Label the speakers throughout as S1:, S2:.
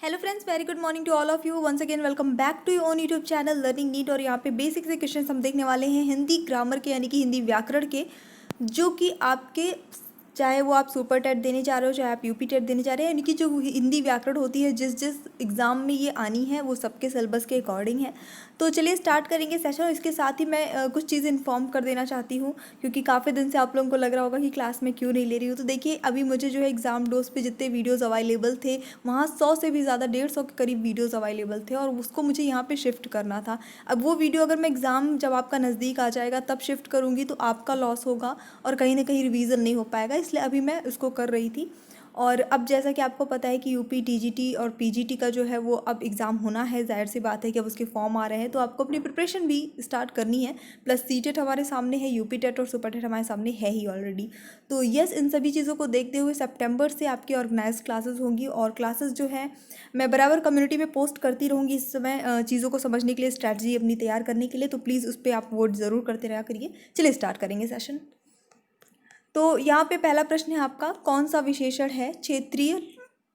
S1: Hello friends, very good morning to all of you. Once again welcome back to your own YouTube channel learning NEET. और यहाँ पे basic से question हम देखने वाले हैं हिंदी ग्रामर के, यानी कि हिंदी व्याकरण के, जो कि आपके चाहे वो आप सुपर टेट देने जा रहे हो, चाहे आप यूपी टेट देने जा रहे हैं, यानी कि जो हिंदी व्याकरण होती है जिस जिस एग्ज़ाम में ये आनी है वो सबके सिलेबस के अकॉर्डिंग है। तो चलिए स्टार्ट करेंगे सेशन। और इसके साथ ही मैं कुछ चीज़ें इन्फॉर्म कर देना चाहती हूँ, क्योंकि काफ़ी दिन से आप लोगों को लग रहा होगा कि क्लास में क्यों नहीं ले रही हूँ। तो देखिए, अभी मुझे जो है एग्ज़ाम डोज पे जितने वीडियोज़ अवेलेबल थे, वहाँ 100 से भी ज़्यादा 150 के करीब वीडियोज़ अवेलेबल थे, और उसको मुझे यहाँ पे शिफ्ट करना था। अब वो वीडियो अगर मैं एग्ज़ाम जब आपका नज़दीक आ जाएगा तब शिफ्ट करूँगी तो आपका लॉस होगा और कहीं ना कहीं रिवीजन नहीं हो पाएगा, इसलिए अभी मैं उसको कर रही थी। और अब जैसा कि आपको पता है कि यूपी टीजीटी और पीजीटी का जो है वो अब एग्ज़ाम होना है, जाहिर सी बात है कि अब उसके फॉर्म आ रहे हैं, तो आपको अपनी प्रिपरेशन भी स्टार्ट करनी है। प्लस सी टेट हमारे सामने है, यूपी टेट और सुपर टेट हमारे सामने है ही ऑलरेडी। तो यस, इन सभी चीज़ों को देखते हुए सितंबर से आपकी ऑर्गेनाइज क्लासेस होंगी, और क्लासेस जो है मैं बराबर कम्युनिटी में पोस्ट करती रहूँगी इस समय, चीज़ों को समझने के लिए, स्ट्रैटेजी अपनी तैयार करने के लिए। तो प्लीज़ उस पर आप वोट ज़रूर करते रहा करिए। चलिए स्टार्ट करेंगे सेशन। तो यहाँ पे पहला प्रश्न है आपका, कौन सा विशेषण है क्षेत्रीय,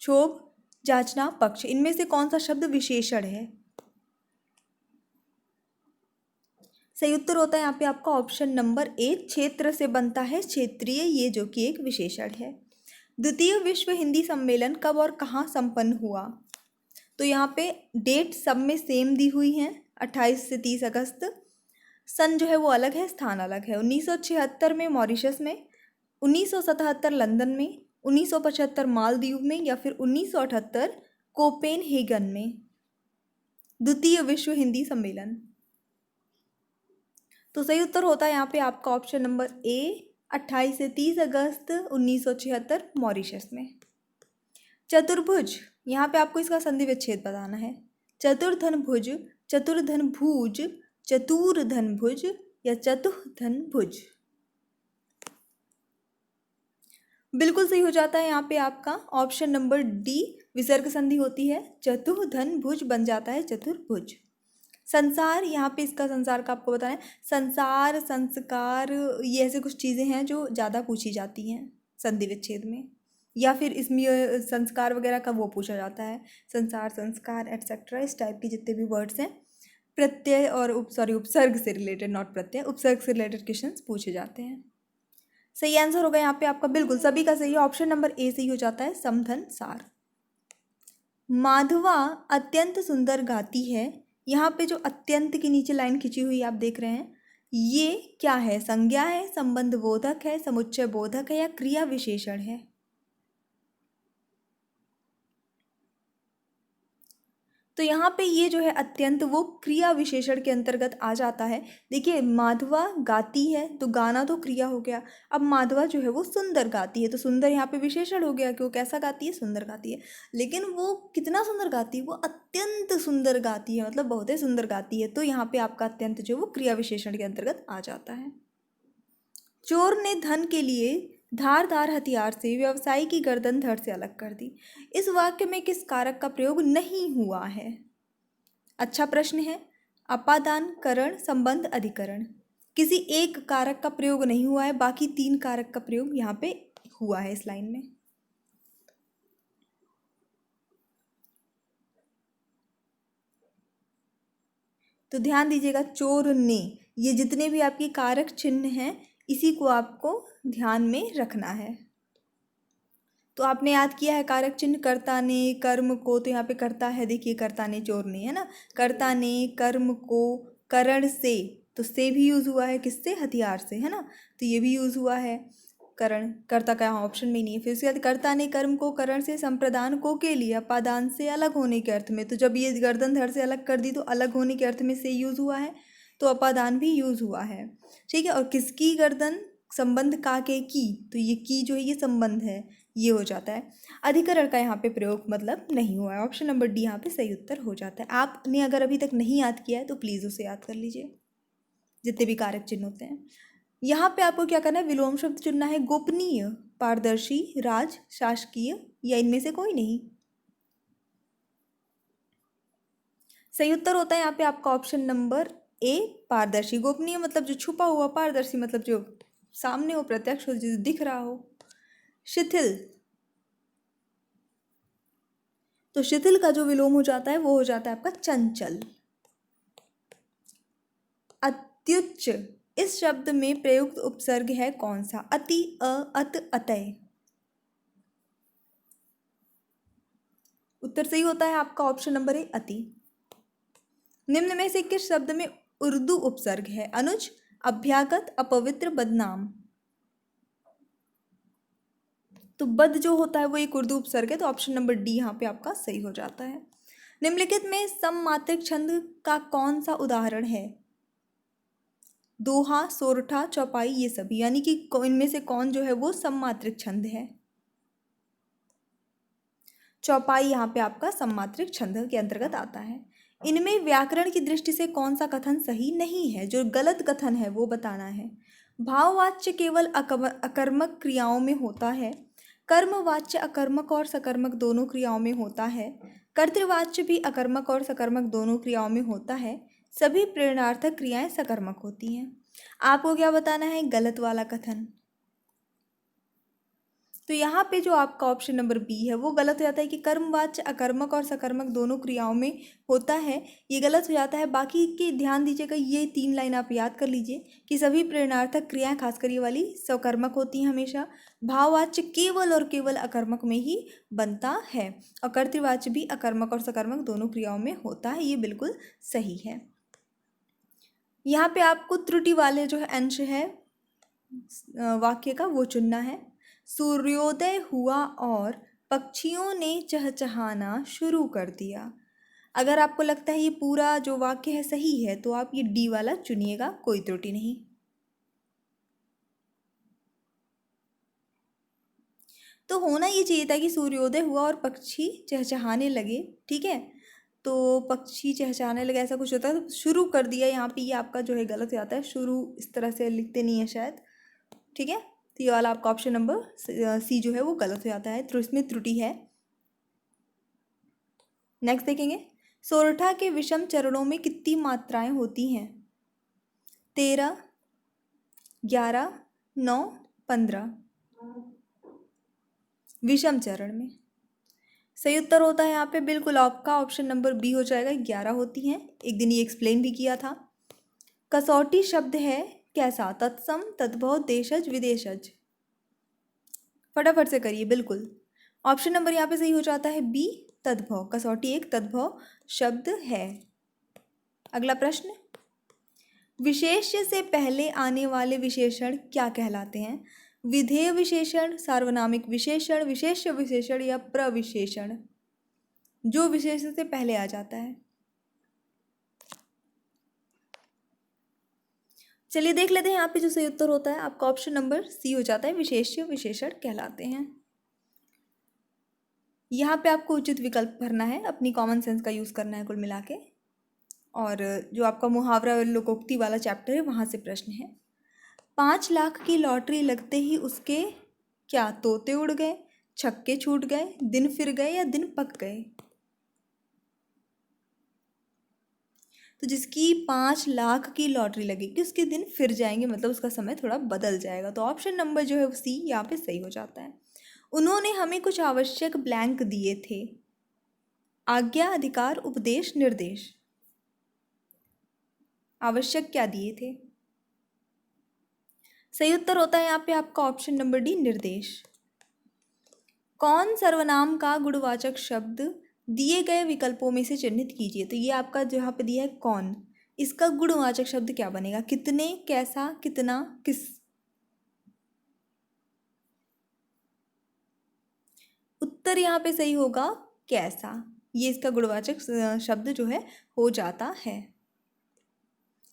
S1: क्षोभ, जांचना, पक्ष? इनमें से कौन सा शब्द विशेषण है? सही उत्तर होता है यहाँ पे आपका ऑप्शन नंबर ए, क्षेत्र से बनता है क्षेत्रीय, ये जो कि एक विशेषण है। द्वितीय विश्व हिंदी सम्मेलन कब और कहाँ संपन्न हुआ? तो यहाँ पे डेट सब में सेम दी हुई है, 28 से 30 अगस्त। सन जो है वो अलग है, स्थान अलग है। 1976 में मॉरिशस में, 1977 लंदन में, 1975 मालदीव में, या फिर 1978 कोपेनहेगन में। द्वितीय विश्व हिंदी सम्मेलन। तो सही उत्तर होता है यहाँ पे आपका ऑप्शन नंबर ए, 28 से 30 अगस्त 1976 मॉरिशस में। चतुर्भुज, यहाँ पे आपको इसका संधि विच्छेद बताना है। चतुर्धन भुज, चतुर्धन भुज, चतुर्धन भुज, या चतुर्धन भुज? बिल्कुल सही हो जाता है यहाँ पे आपका ऑप्शन नंबर डी, विसर्ग संधि होती है, चतुर्धन भुज बन जाता है चतुर्भुज। संसार, यहाँ पे इसका संसार का आपको बताना है। संसार, संस्कार, ये ऐसे कुछ चीज़ें हैं जो ज़्यादा पूछी जाती हैं संधि विच्छेद में, या फिर इसमें संस्कार वगैरह का वो पूछा जाता है। संसार, संस्कार एटसेट्रा, इस टाइप के जितने भी वर्ड्स हैं, प्रत्यय और उपसर्ग से रिलेटेड, नॉट प्रत्यय, उपसर्ग से रिलेटेड क्वेश्चन पूछे जाते हैं। सही आंसर होगा यहाँ पे आपका, बिल्कुल सभी का सही है, ऑप्शन नंबर ए सही हो जाता है, समधन सार। माधवा अत्यंत सुंदर गाती है, यहाँ पे जो अत्यंत के नीचे लाइन खिंची हुई आप देख रहे हैं, ये क्या है? संज्ञा है, संबंध बोधक है, समुच्चय बोधक है, या क्रिया विशेषण है? तो यहाँ पे ये जो है अत्यंत, वो क्रिया विशेषण के अंतर्गत आ जाता है। देखिए, माधवा गाती है तो गाना तो क्रिया हो गया। अब माधवा जो है वो सुंदर गाती है, तो सुंदर यहाँ पे विशेषण हो गया कि वो कैसा गाती है, सुंदर गाती है। लेकिन वो कितना सुंदर गाती है? वो अत्यंत सुंदर गाती है, मतलब बहुत ही सुंदर गाती है। तो यहाँ पे आपका अत्यंत जो है वो क्रिया विशेषण के अंतर्गत आ जाता है। चोर ने धन के लिए धारदार हथियार से व्यवसायी की गर्दन धड़ से अलग कर दी। इस वाक्य में किस कारक का प्रयोग नहीं हुआ है? अच्छा प्रश्न है। अपादान, करण, संबंध, अधिकरण। किसी एक कारक का प्रयोग नहीं हुआ है, बाकी तीन कारक का प्रयोग यहाँ पे हुआ है इस लाइन में। तो ध्यान दीजिएगा, चोर ने, ये जितने भी आपके कारक चिन्ह हैं इसी को आपको ध्यान में रखना है। तो आपने याद किया है कारक चिन्ह, कर्ता ने, कर्म को, तो यहाँ पे कर्ता है, देखिए कर्ता ने, चोर ने, है ना। कर्ता ने कर्म को करण से, तो से भी यूज हुआ है, किससे? हथियार से, है ना। तो ये भी यूज हुआ है करण, कर्ता का यहाँ ऑप्शन में नहीं है। फिर उसके बाद कर्ता ने कर्म को करण से संप्रदान को के लिए, अपादान से अलग होने के अर्थ में। तो जब ये गर्दन धड़ से अलग कर दी तो अलग होने के अर्थ में से यूज हुआ है, तो अपादान भी यूज हुआ है, ठीक है। और किसकी गर्दन? संबंध का के की, तो ये की जो है ये संबंध है, ये हो जाता है। अधिकरण का यहाँ पे प्रयोग मतलब नहीं हुआ है, ऑप्शन नंबर डी यहाँ पे सही उत्तर हो जाता है। आपने अगर अभी तक नहीं याद किया है तो प्लीज़ उसे याद कर लीजिए, जितने भी कारक चिन्ह होते हैं। यहाँ पे आपको क्या करना है? विलोम शब्द चुनना है। गोपनीय, पारदर्शी, राज, शासकीय, या इनमें से कोई नहीं? सही उत्तर होता है यहाँ पे आपका ऑप्शन नंबर ए, पारदर्शी। गोपनीय मतलब जो छुपा हुआ, पारदर्शी मतलब जो सामने हो, प्रत्यक्ष हो, जो दिख रहा हो। शिथिल, तो शिथिल का जो विलोम हो जाता है वो हो जाता है आपका चंचल। अत्युच्च, इस शब्द में प्रयुक्त उपसर्ग है कौन सा? अति, अ, अत, अतय। उत्तर सही होता है आपका ऑप्शन नंबर ए, अति। निम्न में से किस शब्द में उर्दू उपसर्ग है? अनुज, अभ्यागत, अपवित्र, बदनाम। तो बद जो होता है वो एक उर्दू उपसर्ग है, तो ऑप्शन नंबर डी यहाँ पे आपका सही हो जाता है। निम्नलिखित में सममात्रिक छंद का कौन सा उदाहरण है? दोहा, सोरठा, चौपाई, ये सभी, यानी कि इनमें से कौन जो है वो सममात्रिक छंद है? चौपाई यहाँ पे आपका सममात्रिक छंद के अंतर्गत आता है। इनमें व्याकरण की दृष्टि से कौन सा कथन सही नहीं है? जो गलत कथन है वो बताना है। भाववाच्य केवल अकर्मक क्रियाओं में होता है। कर्मवाच्य अकर्मक और सकर्मक दोनों क्रियाओं में होता है। कर्तृवाच्य भी अकर्मक और सकर्मक दोनों क्रियाओं में होता है। सभी प्रेरणार्थक क्रियाएं सकर्मक होती हैं। आपको क्या बताना है? गलत वाला कथन। तो यहाँ पे जो आपका ऑप्शन नंबर बी है वो गलत हो जाता है कि कर्मवाच्य अकर्मक और सकर्मक दोनों क्रियाओं में होता है, ये गलत हो जाता है। बाकी के ध्यान दीजिएगा, ये 3 लाइन आप याद कर लीजिए कि सभी प्रेरणार्थक क्रियाएं खासकर ये वाली सकर्मक होती हैं हमेशा। भाववाच्य केवल और केवल अकर्मक में ही बनता है, और कर्तृवाच्य भी अकर्मक और सकर्मक दोनों क्रियाओं में होता है, ये बिल्कुल सही है। यहाँ पे आपको त्रुटि वाले जो है अंश है वाक्य का वो चुनना है। सूर्योदय हुआ और पक्षियों ने चहचहाना शुरू कर दिया। अगर आपको लगता है ये पूरा जो वाक्य है सही है तो आप ये डी वाला चुनिएगा, कोई त्रुटि नहीं। तो होना ये चाहिए था कि सूर्योदय हुआ और पक्षी चहचहाने लगे, ठीक है, तो पक्षी चहचहाने लगे ऐसा कुछ होता है, तो शुरू कर दिया यहाँ पे ये आपका जो है गलत हो जाता है। शुरू इस तरह से लिखते नहीं है शायद, ठीक है। तो ये वाला आपका ऑप्शन नंबर सी जो है वो गलत हो जाता है, तो इसमें त्रुटि है। नेक्स्ट देखेंगे, सोरठा के विषम चरणों में कितनी मात्राएं होती हैं? 13, 11, 9, 15। विषम चरण में सही उत्तर होता है यहाँ पे बिल्कुल आपका ऑप्शन नंबर बी हो जाएगा, 11 होती हैं। एक दिन ये एक्सप्लेन भी किया था। कसौटी शब्द है कैसा? तत्सम, तद्भव, देशज, विदेशज। फटाफट से करिए, बिल्कुल ऑप्शन नंबर यहाँ पे सही हो जाता है बी, तद्भव। कसौटी एक तद्भव शब्द है। अगला प्रश्न, विशेष्य से पहले आने वाले विशेषण क्या कहलाते हैं? विधेय विशेषण, सार्वनामिक विशेषण, विशेष्य विशेषण या प्रविशेषण? जो विशेष्य से पहले आ जाता है। चलिए देख लेते हैं यहाँ पे जो सही उत्तर होता है आपका ऑप्शन नंबर सी हो जाता है, विशेष्य विशेषण कहलाते हैं। यहाँ पे आपको उचित विकल्प भरना है, अपनी कॉमन सेंस का यूज़ करना है कुल मिला के। और जो आपका मुहावरा और लोकोक्ति वाला चैप्टर है वहाँ से प्रश्न है। 5 लाख की लॉटरी लगते ही उसके क्या तोते उड़ गए, छक्के छूट गए, दिन फिर गए या दिन पक गए? तो जिसकी 5 लाख की लॉटरी लगेगी उसके दिन फिर जाएंगे, मतलब उसका समय थोड़ा बदल जाएगा। तो ऑप्शन नंबर जो है सी यहाँ पे सही हो जाता है। उन्होंने हमें कुछ आवश्यक ब्लैंक दिए थे। आज्ञा, अधिकार, उपदेश, निर्देश। आवश्यक क्या दिए थे? सही उत्तर होता है यहाँ पे आपका ऑप्शन नंबर डी, निर्देश। कौन सर्वनाम का गुणवाचक शब्द दिए गए विकल्पों में से चिन्हित कीजिए? तो ये आपका जो यहाँ पे दिया है कौन, इसका गुणवाचक शब्द क्या बनेगा? कितने, कैसा, कितना, किस? उत्तर यहाँ पे सही होगा कैसा, ये इसका गुणवाचक शब्द जो है हो जाता है।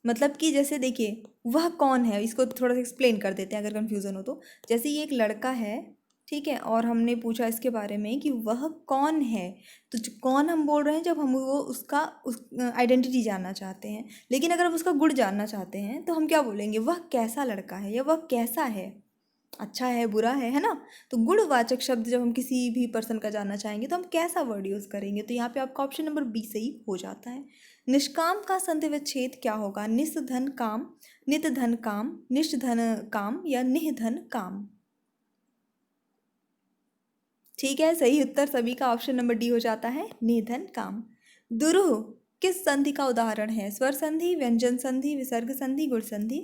S1: मतलब कि जैसे देखिए वह कौन है, इसको थोड़ा सा एक्सप्लेन कर देते हैं अगर कंफ्यूजन हो तो। जैसे ये एक लड़का है, ठीक है, और हमने पूछा इसके बारे में कि वह कौन है, तो कौन हम बोल रहे हैं जब हम वो उसका आइडेंटिटी जानना चाहते हैं। लेकिन अगर हम उसका गुण जानना चाहते हैं तो हम क्या बोलेंगे? वह कैसा लड़का है या वह कैसा है, अच्छा है, बुरा है ना। तो गुणवाचक शब्द जब हम किसी भी पर्सन का जानना चाहेंगे तो हम कैसा वर्ड यूज़ करेंगे? तो यहाँ पे आपका ऑप्शन नंबर बी सही हो जाता है। निष्काम का संधि विच्छेद क्या होगा? निस धन काम, नित धन काम, निष्धन काम या निधन काम? ठीक है, सही उत्तर सभी का ऑप्शन नंबर डी हो जाता है, निधन काम। दुरूह किस संधि का उदाहरण है? स्वर संधि, व्यंजन संधि, विसर्ग संधि, गुण संधि।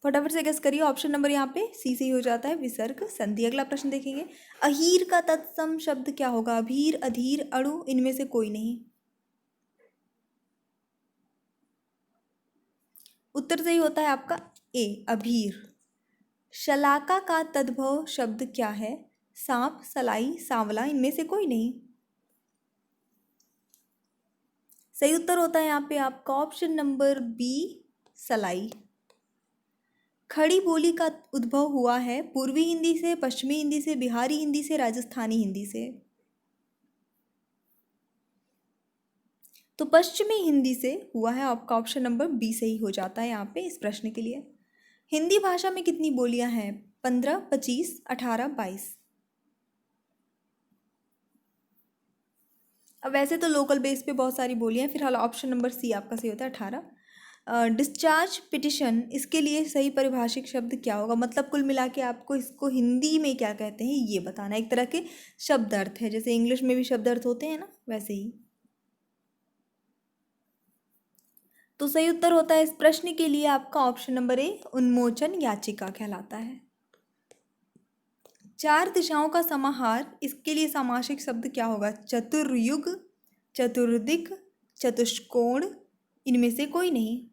S1: फटाफट से गेस करिए, ऑप्शन नंबर यहाँ पे सी सही हो जाता है, विसर्ग संधि। अगला प्रश्न देखेंगे, अहीर का तत्सम शब्द क्या होगा? अभीर, अधीर, अणु, इनमें से कोई नहीं। उत्तर सही होता है आपका ए, अभीर। शलाका का तद्भव शब्द क्या है? सांप, सलाई, सांवला, इनमें से कोई नहीं। सही उत्तर होता है यहाँ पे आपका ऑप्शन नंबर बी, सलाई। खड़ी बोली का उद्भव हुआ है पूर्वी हिंदी से, पश्चिमी हिंदी से, बिहारी हिंदी से, राजस्थानी हिंदी से। तो पश्चिमी हिंदी से हुआ है, आपका ऑप्शन नंबर बी सही हो जाता है यहाँ पे इस प्रश्न के लिए। हिंदी भाषा में कितनी बोलियां हैं? 15, 25, 18, 22। अब वैसे तो लोकल बेस पे बहुत सारी बोलियां हैं, फिलहाल ऑप्शन नंबर सी आपका सही होता है, 18। डिस्चार्ज पिटिशन, इसके लिए सही परिभाषिक शब्द क्या होगा? मतलब कुल मिला के आपको इसको हिंदी में क्या कहते हैं ये बताना है। एक तरह के शब्द अर्थ है, जैसे इंग्लिश में भी शब्द अर्थ होते हैं ना, वैसे ही। तो सही उत्तर होता है इस प्रश्न के लिए आपका ऑप्शन नंबर ए, उन्मोचन याचिका कहलाता है। चार दिशाओं का समाहार, इसके लिए सामासिक शब्द क्या होगा? चतुर्युग, चतुर्दिक, चतुष्कोण, इनमें से कोई नहीं।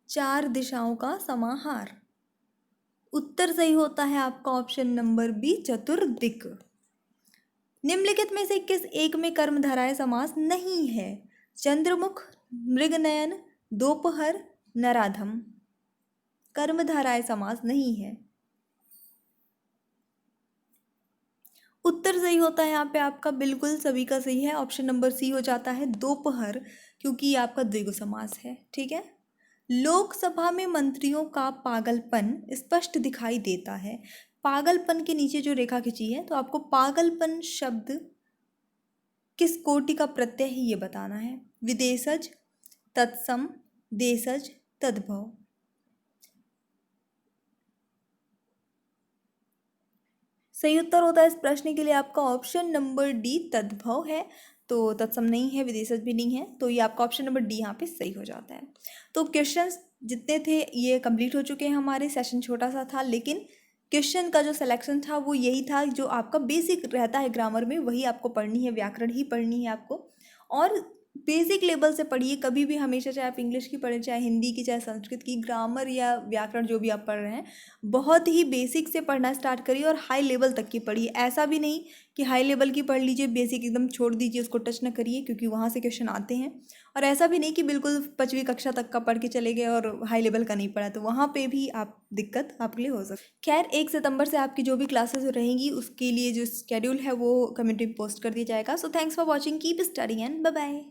S1: चार दिशाओं का समाहार, उत्तर सही होता है आपका ऑप्शन नंबर बी, चतुर्दिक। निम्नलिखित में से किस एक में कर्मधारय समास नहीं है? चंद्रमुख, मृगनयन, दोपहर, नराधम। कर्मधारय समास नहीं है। उत्तर सही होता है यहाँ पे आपका बिल्कुल सभी का सही है, ऑप्शन नंबर सी हो जाता है, दोपहर, क्योंकि ये आपका द्विगु समास है। ठीक है। लोकसभा में मंत्रियों का पागलपन स्पष्ट दिखाई देता है। पागलपन के नीचे जो रेखा खींची है, तो आपको पागलपन शब्द किस कोटि का प्रत्यय है ये बताना है। विदेशज, तत्सम, देशज, तद्भव। सही उत्तर होता है इस प्रश्न के लिए आपका ऑप्शन नंबर डी, तद्भव है। तो तत्सम नहीं है, विदेशज भी नहीं है, तो ये आपका ऑप्शन नंबर डी यहाँ पे सही हो जाता है। तो क्वेश्चंस जितने थे ये कंप्लीट हो चुके हैं, हमारे सेशन छोटा सा था, लेकिन क्वेश्चन का जो सिलेक्शन था वो यही था, जो आपका बेसिक रहता है ग्रामर में वही आपको पढ़नी है, व्याकरण ही पढ़नी है आपको। और बेसिक लेवल से पढ़िए कभी भी, हमेशा, चाहे आप इंग्लिश की पढ़ें, चाहे हिंदी की, चाहे संस्कृत की, ग्रामर या व्याकरण जो भी आप पढ़ रहे हैं, बहुत ही बेसिक से पढ़ना स्टार्ट करिए और हाई लेवल तक की पढ़िए। ऐसा भी नहीं कि हाई लेवल की पढ़ लीजिए, बेसिक एकदम छोड़ दीजिए, उसको टच ना करिए, क्योंकि वहाँ से क्वेश्चन आते हैं। और ऐसा भी नहीं कि बिल्कुल 5वीं कक्षा तक का पढ़ के चले गए और हाई लेवल का नहीं पढ़ा, तो वहाँ पे भी आप दिक्कत आपके लिए हो सकती। खैर, 1 सितंबर से आपकी जो भी क्लासेस रहेंगी उसके लिए जो शेड्यूल है वो कम्युनिटी में पोस्ट कर दिया जाएगा। So thanks for watching, keep studying and bye bye.